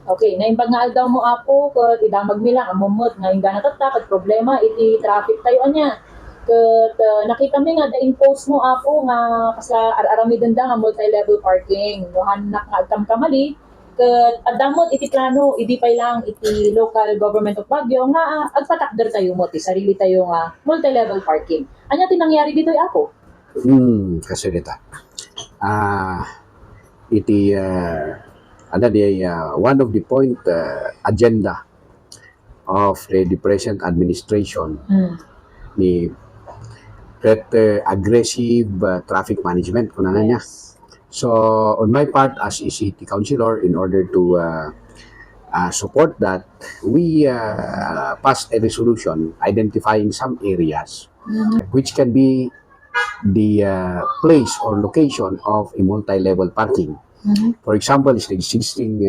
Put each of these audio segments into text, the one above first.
Okay, naimbag daw mo ako ket idamag mi lang amumot nga ingga natatta ket problema iti traffic tayo anya. Ket nakita mi nga da-impose mo ako nga sa ar-aramiden da nga multi-level parking. No hannak nga agkam kamali ket addamot iti plano idi pay lang iti local government of Baguio nga agpatakder tayo mo ti sarili tayo nga multi-level parking. Anya ti nangyari ditoy ako? Kasulita. Iti one of the point agenda of the present administration ni aggressive traffic management kuna niya. So on my part as a city councilor, in order to support that, we passed a resolution identifying some areas which can be the place or location of a multi-level parking. For example, is the existing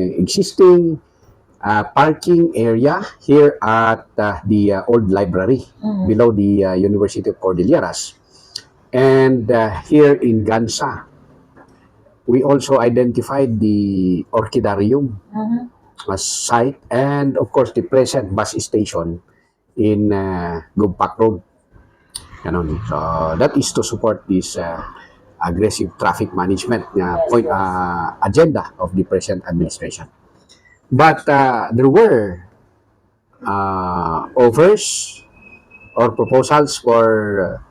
parking area here at the old library below the University of Cordilleras, and here in Gansa. We also identified the Orchidarium as site, and of course the present bus station in Gugpak Road. Ganon. So that is to support this aggressive traffic management point agenda of the present administration. But there were offers or proposals for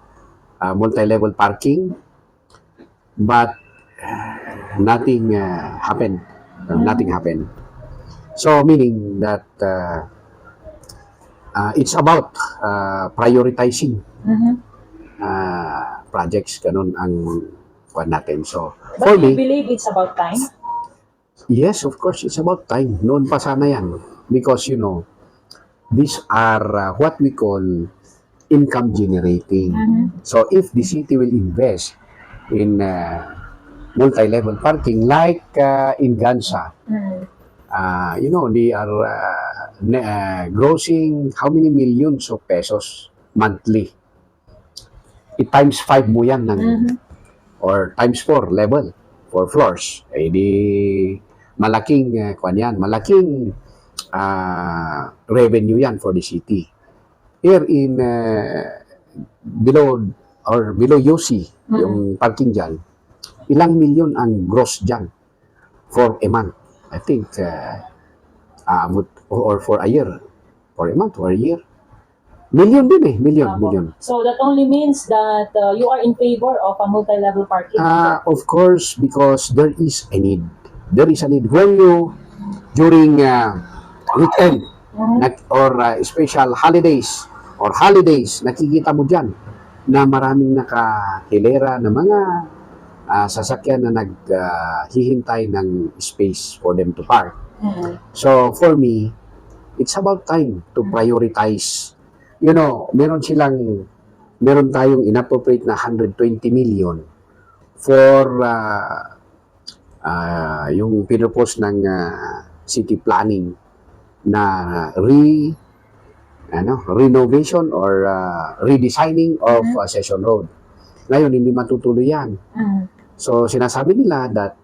multi-level parking, but nothing happened. Nothing happened. So meaning that it's about prioritizing projects, ganun ang kuwan natin. So, But do you believe it's about time? Yes, of course, it's about time. Noon pa sana yan. Because, these are what we call income generating. So, if the city will invest in multi-level parking like in Gansa, they are grossing how many millions of pesos monthly. It times 5 mo yan or times 4 level, 4 floors. Eh di malaking malaking revenue yan for the city. Here in below UC, yung parking dyan, ilang milyon ang gross dyan for a month. I think or for a year. For a month or a year. Million din million. So that only means that you are in favor of a multi-level parking? Of course, because there is a need. There is a need. When you, during weekend or special holidays, nakikita mo dyan na maraming nakahilera na mga sasakyan na naghihintay ng space for them to park. So for me, it's about time to prioritize. Meron tayong inappropriate na 120 million for yung pinopose ng city planning na renovation or redesigning of Session Road. Ngayon, hindi matutuloy yan. So, sinasabi nila that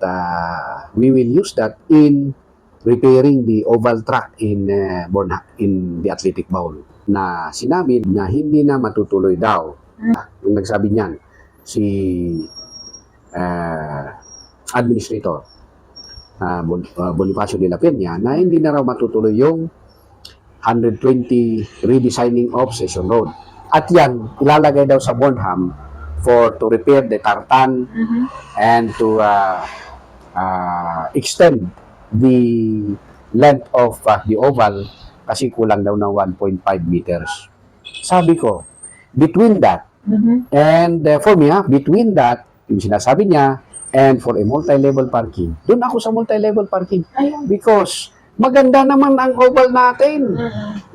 we will use that in repairing the oval track in the athletic bowl, na sinabi na hindi na matutuloy daw. Yung nagsabi niyan, si Administrator Bonifacio de la Peña, na hindi na raw matutuloy yung 120 redesigning of Session Road. At yan, ilalagay daw sa Burnham to repair the tartan and to extend the length of the oval kasi kulang daw ng 1.5 meters. Sabi ko, between that, and for me, between that, yung sinasabi niya, and for a multi-level parking, doon ako sa multi-level parking. Because maganda naman ang oval natin.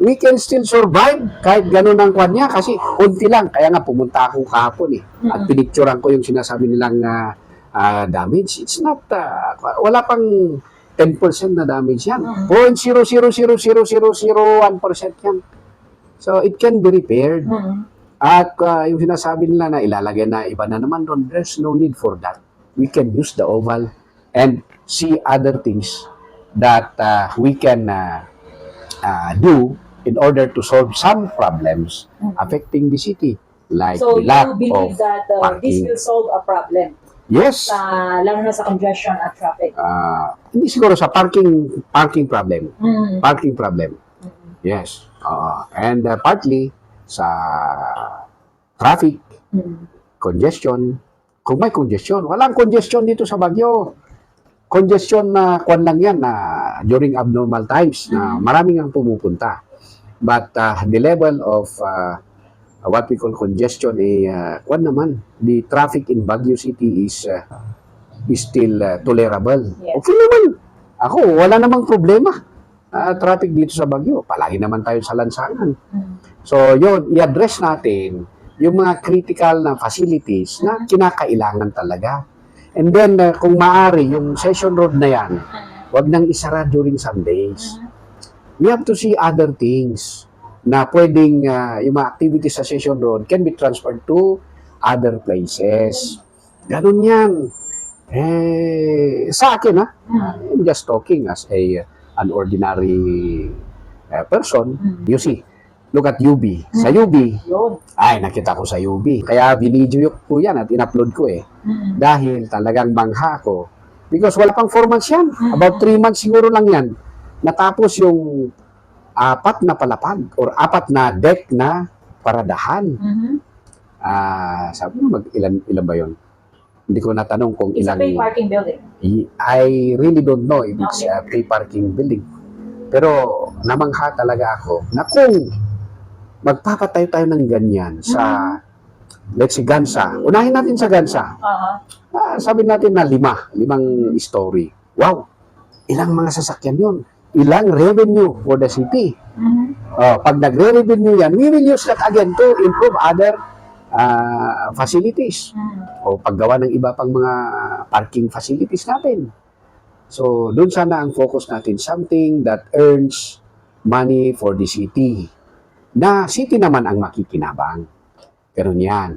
We can still survive kahit ganun ang kwan niya kasi unti lang. Kaya nga pumunta ako kahapon at pinicturean ko yung sinasabi nilang damage. It's not, wala pang 10% na damage yan. 0.0000001% yan. So, it can be repaired. At yung sinasabi nila na ilalagay na iba na naman doon, there's no need for that. We can use the oval and see other things that we can do in order to solve some problems affecting the city, like So the lack you believe of that this parking. will solve a problem, Yes, lalo na sa congestion at traffic? hindi siguro sa parking problem. Mm. Parking problem. Yes. And partly sa traffic, Mm. congestion. Kung may congestion, walang congestion dito sa Baguio. Congestion na kwan lang yan na during abnormal times na maraming ang pumupunta. But the level of what we call congestion, kwan naman, the traffic in Baguio City is still tolerable. Yes. Okay naman. Ako, wala namang problema. Traffic dito sa Baguio. Palagi naman tayo sa lansangan. So, yun, i-address natin yung mga critical na facilities na kinakailangan talaga. And then, kung maaari, yung Session Road na yan, wag nang isara during Sundays. We have to see other things na pwedeng yung mga activities sa Session Road can be transferred to other places. Ganun yan. Sa akin, I'm just talking as an ordinary person. You see, look at UB. Sa UB, Yun. ay, nakita ko sa UB. Kaya binidyo ko yan at in-upload ko Dahil talagang mangha ko. Because wala pang 4 months yan. About 3 months siguro lang yan. Natapos yung 4 na palapag or 4 na deck na paradahan. Sabi mo, ilan ba yun? Hindi ko natanong kung It's a ilang... paid parking building. I really don't know if it's a free parking building. Pero namangha talaga ako na kung magpapatay tayo ng ganyan sa, let's say, Gansa. Unahin natin sa Gansa. Sabi natin na 5 story. Wow! Ilang mga sasakyan yun. Ilang revenue for the city. Pag nagre-revenue yan, we will use that again to improve other facilities. O paggawa ng iba pang mga parking facilities natin. So, dun sana ang focus natin. Something that earns money for the city. Na city naman ang makikinabang. Ganun yan.